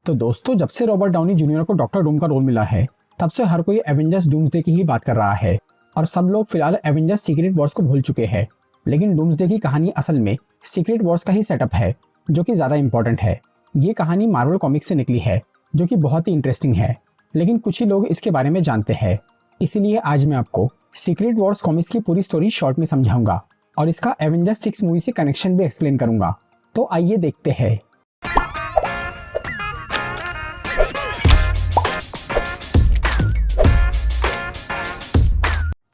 तो दोस्तों, जब से रॉबर्ट डाउनी जूनियर को डॉक्टर डूम का रोल मिला है, तब से हर कोई एवेंजर्स डूम्सडे की ही बात कर रहा है और सब लोग फिलहाल एवेंजर्स सीक्रेट वॉर्स को भूल चुके हैं। लेकिन डूम्सडे की कहानी असल में सीक्रेट वॉर्स का ही सेटअप है, जो कि ज़्यादा इंपॉर्टेंट है। ये कहानी मार्वल कॉमिक्स से निकली है, जो कि बहुत ही इंटरेस्टिंग है, लेकिन कुछ ही लोग इसके बारे में जानते हैं। इसीलिए आज मैं आपको सीक्रेट वॉर्स कॉमिक्स की पूरी स्टोरी शॉर्ट में समझाऊंगा और इसका एवेंजर्स 6 मूवी से कनेक्शन भी एक्सप्लेन करूंगा। तो आइए देखते हैं।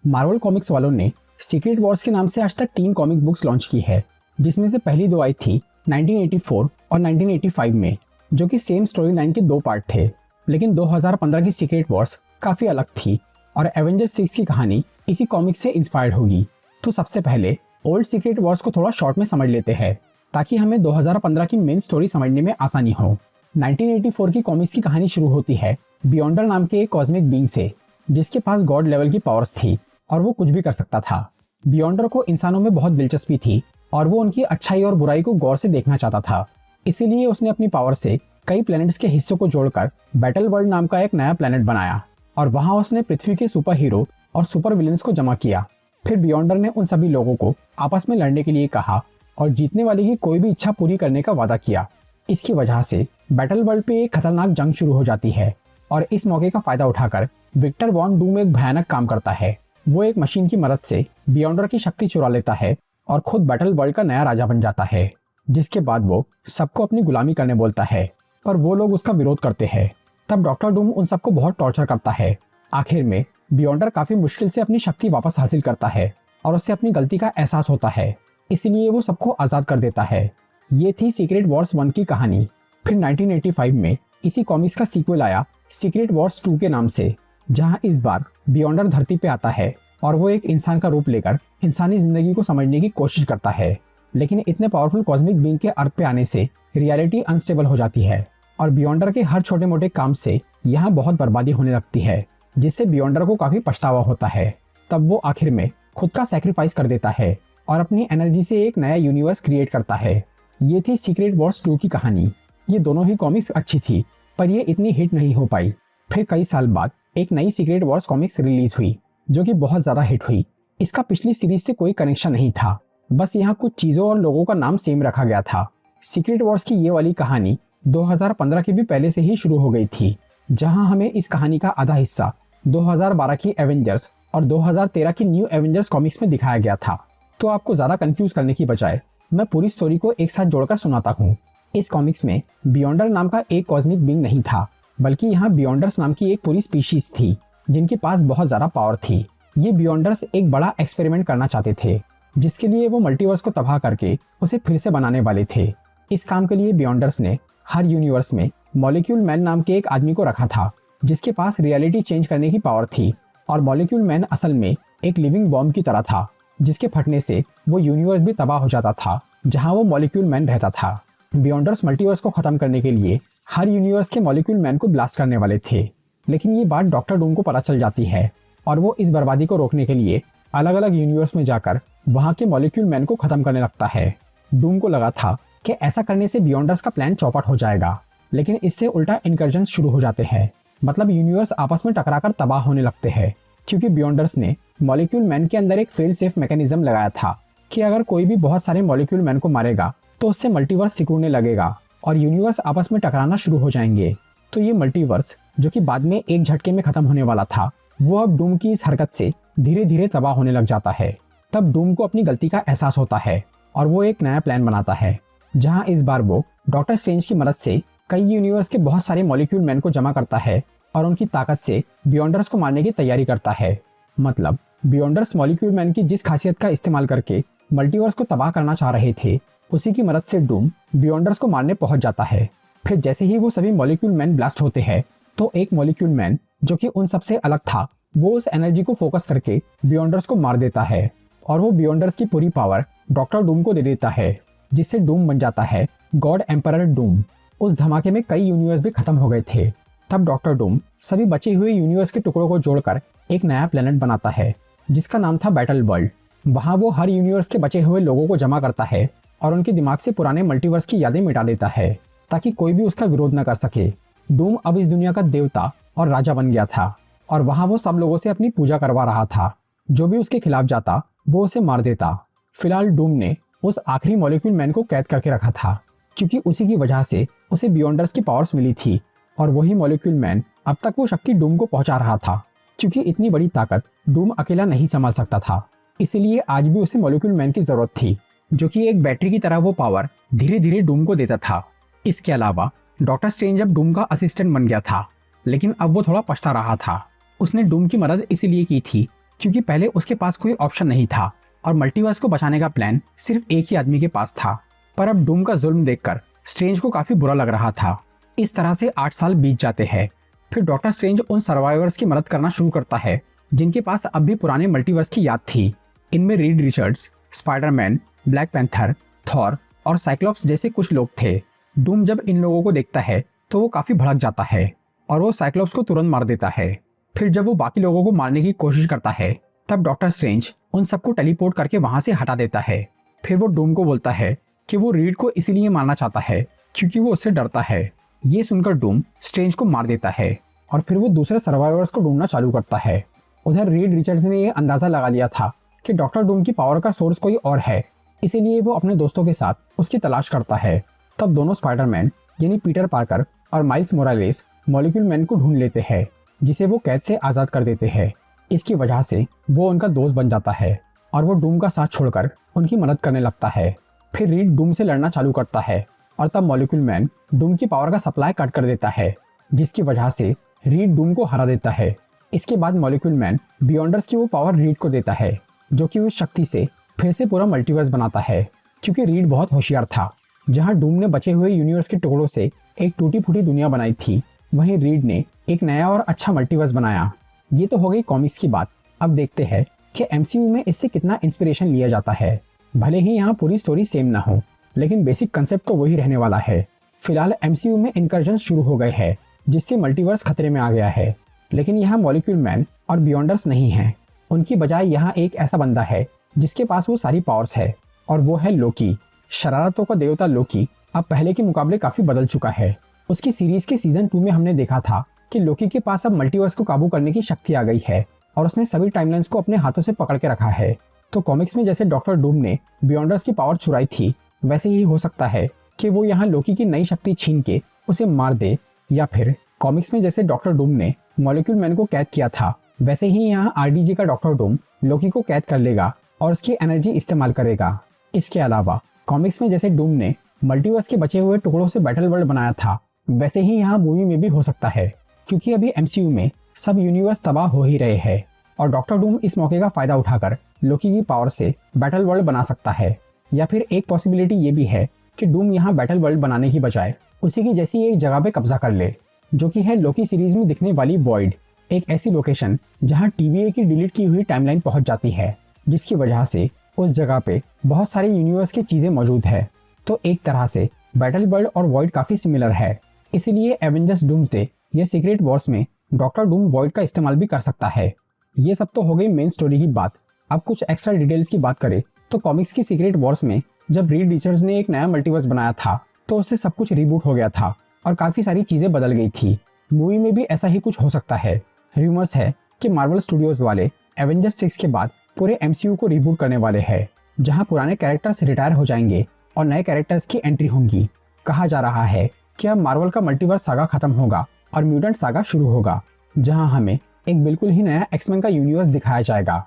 मार्वल कॉमिक्स वालों ने सीक्रेट वॉर्स के नाम से आज तक 3 कॉमिक बुक्स लॉन्च की है, जिसमें से पहली 2 आई थी 1984 और 1985 में, जो कि सेम स्टोरी लाइन के 2 पार्ट थे। लेकिन 2015 की सीक्रेट वॉर्स काफ़ी अलग थी और एवेंजर्स 6 की कहानी इसी कॉमिक से इंस्पायर्ड होगी। तो सबसे पहले ओल्ड सीक्रेट वॉर्स को थोड़ा शॉर्ट में समझ लेते हैं, ताकि हमें 2015 की मेन स्टोरी समझने में आसानी हो। 1984 की कॉमिक्स की कहानी शुरू होती है बियॉन्डर नाम के एक कॉस्मिक बीइंग से, जिसके पास गॉड लेवल की पावर्स थी और वो कुछ भी कर सकता था। बियॉन्डर को इंसानों में बहुत दिलचस्पी थी और वो उनकी अच्छाई और बुराई को गौर से देखना चाहता था। इसीलिए उसने अपनी पावर से कई प्लैनेट्स के हिस्सों को जोड़कर बैटल वर्ल्ड नाम का एक नया प्लैनेट बनाया और वहां उसने पृथ्वी के सुपर हीरो और सुपर विलेंस को जमा किया। फिर बियॉन्डर ने उन सभी लोगों को आपस में लड़ने के लिए कहा और जीतने वाले की कोई भी इच्छा पूरी करने का वादा किया। इसकी वजह से बैटल वर्ल्ड पे एक खतरनाक जंग शुरू हो जाती है और इस मौके का फायदा उठाकर विक्टर वॉन डूम एक भयानक काम करता है। वो एक मशीन की मदद से बियॉन्डर की शक्ति चुरा लेता है और खुद बैटल वर्ल्ड का नया राजा बन जाता है, जिसके बाद वो सबको अपनी गुलामी करने बोलता है, पर वो लोग उसका विरोध करते हैं। तब डॉक्टर डूम उन सबको बहुत टॉर्चर करता है। आखिर में बियॉन्डर काफी मुश्किल से अपनी शक्ति वापस हासिल करता है और उसे अपनी गलती का एहसास होता है, इसीलिए वो सबको आजाद कर देता है। ये थी सीक्रेट वॉर्स 1 की कहानी। फिर 1985 में इसी कॉमिक्स का सीक्वल आया सीक्रेट वॉर्स 2 के नाम से, जहां इस बार बियॉन्डर धरती पे आता है और वो एक इंसान का रूप लेकर इंसानी जिंदगी को समझने की कोशिश करता है। लेकिन इतने पावरफुल कॉस्मिक बीइंग के अर्थ पे आने से रियलिटी अनस्टेबल हो जाती है और बियॉन्डर के हर छोटे मोटे काम से यहाँ बहुत बर्बादी होने लगती है, जिससे बियॉन्डर को काफी पछतावा होता है। तब वो आखिर में खुद का सैक्रिफाइस कर देता है और अपनी एनर्जी से एक नया यूनिवर्स क्रिएट करता है। ये थी सीक्रेट वॉर्स 2 की कहानी। ये दोनों ही कॉमिक्स अच्छी थी, पर ये इतनी हिट नहीं हो पाई। फिर कई साल बाद एक नई सीक्रेट वॉर्स कॉमिक्स रिलीज हुई, जो कि बहुत ज़्यादा हिट हुई। इसका पिछली सीरीज से कोई कनेक्शन नहीं था, बस यहाँ कुछ चीज़ों और लोगों का नाम सेम रखा गया था। सीक्रेट वॉर्स की ये वाली कहानी 2015 के भी पहले से ही शुरू हो गई थी, जहाँ हमें इस कहानी का आधा हिस्सा 2012 की एवेंजर्स और 2013 की न्यू एवेंजर्स कॉमिक्स में दिखाया गया था। तो आपको ज़्यादा कंफ्यूज करने की बजाय मैं पूरी स्टोरी को एक साथ जोड़कर सुनाता हूँ। इस कॉमिक्स में बियॉन्डर नाम का एक कॉस्मिक बीइंग नहीं था, बल्कि यहाँ बियॉन्डर्स नाम की एक पूरी स्पीशीज थी, जिनके पास बहुत ज़्यादा पावर थी। ये बियॉन्डर्स एक बड़ा एक्सपेरिमेंट करना चाहते थे, जिसके लिए वो मल्टीवर्स को तबाह करके उसे फिर से बनाने वाले थे। इस काम के लिए बियॉन्डर्स ने हर यूनिवर्स में मॉलिक्यूल मैन नाम के एक आदमी को रखा था, जिसके पास रियलिटी चेंज करने की पावर थी। और मॉलिक्यूल मैन असल में एक लिविंग बॉम्ब की तरह था, जिसके फटने से वो यूनिवर्स भी तबाह हो जाता था जहाँ वो मॉलिक्यूल मैन रहता था। बियॉन्डर्स मल्टीवर्स को खत्म करने के लिए हर यूनिवर्स के मॉलिक्यूल मैन को ब्लास्ट करने वाले थे। लेकिन ये बात डॉक्टर डूम को पता चल जाती है और वो इस बर्बादी को रोकने के लिए अलग अलग यूनिवर्स में जाकर वहाँ के मॉलिक्यूल मैन को खत्म करने लगता है। डूम को लगा था कि ऐसा करने से बियॉन्डर्स का प्लान चौपट हो जाएगा, लेकिन इससे उल्टा इनकर्जन शुरू हो जाते हैं। मतलब यूनिवर्स आपस में टकराकर तबाह होने लगते हैं, क्योंकि बियॉन्डर्स ने मॉलिक्यूल मैन के अंदर एक फेल सेफ मैकेनिज्म लगाया था कि अगर कोई भी बहुत सारे मॉलिक्यूल मैन को मारेगा तो उससे मल्टीवर्स सिकुड़ने लगेगा और यूनिवर्स आपस में टकराना शुरू हो जाएंगे। तो ये मल्टीवर्स, जो कि बाद में एक झटके में खत्म होने वाला था, वो अब डूम की इस हरकत से धीरे धीरे तबाह होने लग जाता है। तब डूम को अपनी गलती का एहसास होता है और वो एक नया प्लान बनाता है, जहां इस बार वो डॉक्टर स्ट्रेंज की मदद से कई यूनिवर्स के बहुत सारे मॉलिक्यूल मैन को जमा करता है और उनकी ताकत से बियॉन्डर्स को मारने की तैयारी करता है। मतलब बियॉन्डर्स मॉलिक्यूल मैन की जिस खासियत का इस्तेमाल करके मल्टीवर्स को तबाह करना चाह रहे थे, उसी की मदद से डूम बियॉन्डर्स को मारने पहुंच जाता है। फिर जैसे ही वो सभी मॉलिक्यूल मैन ब्लास्ट होते हैं, तो एक मॉलिक्यूल मैन जो कि उन सबसे अलग था, वो उस एनर्जी को फोकस करके बियॉन्डर्स को मार देता है और वो बियॉन्डर्स की पूरी पावर डॉक्टर डूम को दे देता है, जिससे डूम बन जाता है गॉड एम्परर डूम। उस धमाके में कई यूनिवर्स भी खत्म हो गए थे। तब डॉक्टर डूम सभी बचे हुए यूनिवर्स के टुकड़ों को जोड़कर एक नया प्लेनेट बनाता है, जिसका नाम था बैटल वर्ल्ड। वहाँ वो हर यूनिवर्स के बचे हुए लोगों को जमा करता है और उनके दिमाग से पुराने मल्टीवर्स की यादें मिटा देता है। ताकि कोई भी उसका विरोध न कर सके। डूम अब इस दुनिया का देवता और राजा बन गया था और वहां वो सब लोगों से अपनी पूजा करवा रहा था। जो भी उसके खिलाफ जाता वो उसे मार देता। फिलहाल डूम ने उस आखिरी मॉलिक्यूल मैन को कैद करके रखा था, क्योंकि उसी की वजह से उसे बियॉन्डर्स की पावर्स मिली थी और वही मॉलिक्यूल मैन अब तक वो शक्ति डूम को पहुंचा रहा था। क्योंकि इतनी बड़ी ताकत डूम अकेला नहीं संभाल सकता था, इसीलिए आज भी उसे मॉलिक्यूल मैन की जरूरत थी, जो कि एक बैटरी की तरह वो पावर धीरे धीरे डूम को देता था। इसके अलावा डॉक्टर स्ट्रेंज अब डूम का असिस्टेंट बन गया था, लेकिन अब वो थोड़ा पछता रहा था। उसने डूम की मदद इसीलिए की थी क्योंकि पहले उसके पास कोई ऑप्शन नहीं था और मल्टीवर्स को बचाने का प्लान सिर्फ एक ही आदमी के पास था। पर अब डूम का जुल्म देखकर स्ट्रेंज को काफी बुरा लग रहा था। इस तरह से 8 साल बीत जाते हैं। फिर डॉक्टर स्ट्रेंज उन सर्वाइवर्स की मदद करना शुरू करता है जिनके पास अब भी पुराने मल्टीवर्स की याद थी। इनमें Reed Richards, Spiderman, black panther, Thor और साइक्लोप्स जैसे कुछ लोग थे। डूम जब इन लोगों को देखता है तो वो काफी भड़क जाता है और वो साइक्लोप्स को तुरंत मार देता है। फिर जब वो बाकी लोगों को मारने की कोशिश करता है तब डॉक्टर स्ट्रेंज उन सबको टेलीपोर्ट करके वहां से हटा देता है। फिर वो डूम को बोलता है कि वो रीड को इसीलिए मारना चाहता है क्योंकि वो उससे डरता है। ये सुनकर डूम स्ट्रेंज को मार देता है और फिर वो दूसरे सर्वाइवर्स को ढूंढना चालू करता है। उधर रीड रिचर्ड्स ने यह अंदाजा लगा लिया था कि डॉक्टर डूम की पावर का सोर्स कोई और है, इसीलिए वो अपने दोस्तों के साथ उसकी तलाश करता है। तब दोनों स्पाइडरमैन यानी पीटर पार्कर और माइल्स मोरालेस मॉलिक्यूल मैन को ढूंढ लेते हैं, जिसे वो कैद से आज़ाद कर देते हैं। इसकी वजह से वो उनका दोस्त बन जाता है और वो डूम का साथ छोड़कर उनकी मदद करने लगता है। फिर रीड डूम से लड़ना चालू करता है और तब मॉलिक्यूल मैन डूम की पावर का सप्लाई कट कर देता है, जिसकी वजह से रीड डूम को हरा देता है। इसके बाद मॉलिक्यूल मैन बियॉन्डर्स की वो पावर रीड को देता है, जो कि उस शक्ति से फिर से पूरा मल्टीवर्स बनाता है। क्योंकि रीड बहुत होशियार था। जहां डूम ने बचे हुए यूनिवर्स के टुकड़ों से एक टूटी फूटी दुनिया बनाई थी, वहीं रीड ने एक नया और अच्छा मल्टीवर्स बनाया। ये तो हो गई कॉमिक्स की बात। अब देखते हैं कि एमसीयू में इससे कितना इंस्पिरेशन लिया जाता है। भले ही यहाँ पूरी स्टोरी सेम ना हो, लेकिन बेसिक कंसेप्ट तो वही रहने वाला है। फिलहाल एमसीयू में इनकर्जन शुरू हो गए हैं, जिससे मल्टीवर्स खतरे में आ गया है। लेकिन यहाँ मॉलिक्यूल मैन और बियॉन्डर्स नहीं हैं। उनकी बजाय यहाँ एक ऐसा बंदा है जिसके पास वो सारी पावर्स है, और वो है लोकी। शरारतों का देवता लोकी अब पहले के मुकाबले काफी बदल चुका है। उसकी सीरीज के सीजन 2 में हमने देखा था कि लोकी के पास अब मल्टीवर्स को काबू करने की शक्ति आ गई है और उसने सभी टाइमलाइंस को अपने हाथों से पकड़ के रखा है। तो कॉमिक्स में जैसे डॉक्टर डूम ने बियॉन्डर्स की पावर चुराई थी, वैसे ही हो सकता है कि वो यहाँ लोकी की नई शक्ति छीन के उसे मार दे, या फिर कॉमिक्स में जैसे डॉक्टर डूम ने मॉलिक्यूल मैन को कैद किया था, वैसे ही यहाँ आरडीजे का डॉक्टर डूम लोकी को कैद कर लेगा और उसकी एनर्जी इस्तेमाल करेगा। इसके अलावा कॉमिक्स में जैसे डूम ने मल्टीवर्स के बचे हुए टुकड़ों से बैटल वर्ल्ड बनाया था, वैसे ही यहाँ मूवी में भी हो सकता है। क्योंकि अभी एमसीयू में सब यूनिवर्स तबाह हो ही रहे हैं और डॉक्टर डूम इस मौके का फायदा उठाकर लोकी की पावर से बैटल वर्ल्ड बना सकता है। या फिर एक पॉसिबिलिटी ये भी है कि डूम यहाँ बैटल वर्ल्ड बनाने की बजाय उसी की जैसी एक जगह पे कब्जा कर ले, जो कि है लोकी सीरीज में दिखने वाली वॉइड, एक ऐसी लोकेशन जहाँ TVA की डिलीट की हुई टाइमलाइन पहुंच जाती है, जिसकी वजह से उस जगह पे बहुत सारी यूनिवर्स की चीजें मौजूद है। तो एक तरह से बैटल वर्ल्ड और वॉइड काफी सिमिलर है, इसीलिए एवेंजर्स डूम्सडे या सीक्रेट वॉर्स में डॉक्टर डूम वॉइड का इस्तेमाल भी कर सकता है। ये सब तो हो गई मेन स्टोरी की बात। अब कुछ एक्स्ट्रा डिटेल्स की बात करें तो कॉमिक्स की सीक्रेट वॉर्स में जब रीड रिचर्ड्स ने एक नया मल्टीवर्स बनाया था, तो उससे सब कुछ रीबूट हो गया था और काफी सारी चीजें बदल गई थी। मूवी में भी ऐसा ही कुछ हो सकता है। रूमर्स है कि मार्वल स्टूडियोज वाले एवेंजर्स 6 के बाद पूरे एमसीयू को रीबूट करने वाले हैं, जहां पुराने कैरेक्टर्स रिटायर हो जाएंगे और नए कैरेक्टर्स की एंट्री होंगी। कहा जा रहा है कि अब मार्वल का मल्टीवर्स सागा खत्म होगा और म्यूटेंट सागा शुरू होगा, जहां हमें एक बिल्कुल ही नया एक्समैन का यूनिवर्स दिखाया जाएगा।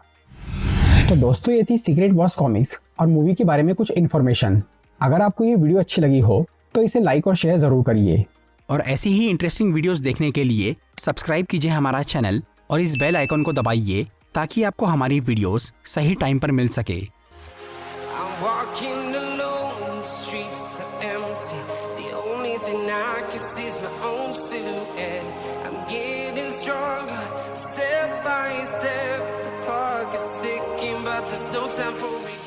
तो दोस्तों, ये थी सीक्रेट वॉर्स कॉमिक्स और मूवी के बारे में कुछ इन्फॉर्मेशन। अगर आपको ये वीडियो अच्छी लगी हो तो इसे लाइक और शेयर जरूर करिए, और ऐसी ही इंटरेस्टिंग वीडियोस देखने के लिए सब्सक्राइब कीजिए हमारा चैनल और इस बेल आइकन को दबाइए ताकि आपको हमारी वीडियोस सही टाइम पर मिल सके। I'm walking alone, the streets are empty. The only thing I can see is my own silhouette. I'm getting stronger, step by step. The clock is ticking, but there's no time for me.